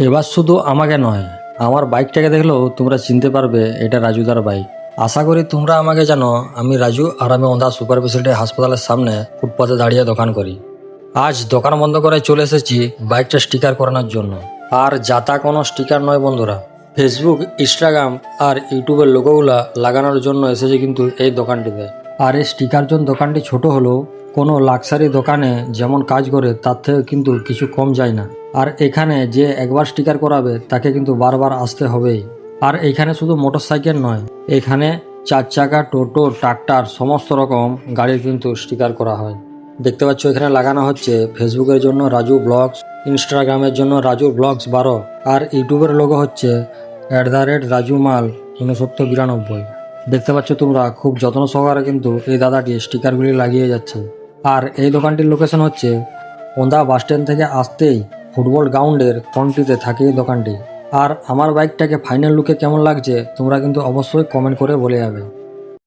এবার শুধু আমাকে নয়, আমার বাইকটাকে দেখলেও তোমরা চিনতে পারবে এটা রাজুদার বাইক। আশা করি তোমরা আমাকে জানো। আমি রাজু, আর আমি ওন্দা সুপার স্পেশালিটি হাসপাতালের সামনে ফুটপাতে দাঁড়িয়ে দোকান করি। আজ দোকান বন্ধ করে চলে এসেছি বাইকটা স্টিকার করানোর জন্য। আর যাতা কোনো স্টিকার নয় বন্ধুরা, ফেসবুক, ইনস্টাগ্রাম আর ইউটিউবের লোগোগুলা লাগানোর জন্য এসেছে কিন্তু এই দোকানটিতে। আর এই স্টিকার জন্য দোকানটি ছোট হলেও কোনো লাক্সারি দোকানে যেমন কাজ করে তার থেকে কিন্তু কিছু কম যায় না। আর এখানে যে একবার স্টিকার করাবে তাকে কিন্তু বারবার আসতে হবেই। আর এখানে শুধু মোটরসাইকেল নয়, এখানে 4 চাকা, টোটো, ট্রাক্টর সমস্ত রকম গাড়ির কিন্তু স্টিকার করা হয়। দেখতে পাচ্ছ এখানে লাগানো হচ্ছে ফেসবুকের জন্য রাজু ব্লগস, ইনস্টাগ্রামের জন্য রাজু ব্লগস 12, আর ইউটিউবের লোগো হচ্ছে @রাজু মাল 6992। দেখতে পাচ্ছ তোমরা খুব যত্ন সহকারে কিন্তু এই দাদাটি স্টিকারগুলি লাগিয়ে যাচ্ছে। আর এই দোকানটির লোকেশন হচ্ছে ওন্দা বাস স্ট্যান্ড থেকে আসতেই ফুটবল গ্রাউন্ডের ফ্রন্টটিতে থাকে এই দোকানটি। আর আমার বাইকটাকে ফাইনাল লুকে কেমন লাগছে তোমরা কিন্তু অবশ্যই কমেন্ট করে বলে যাবে।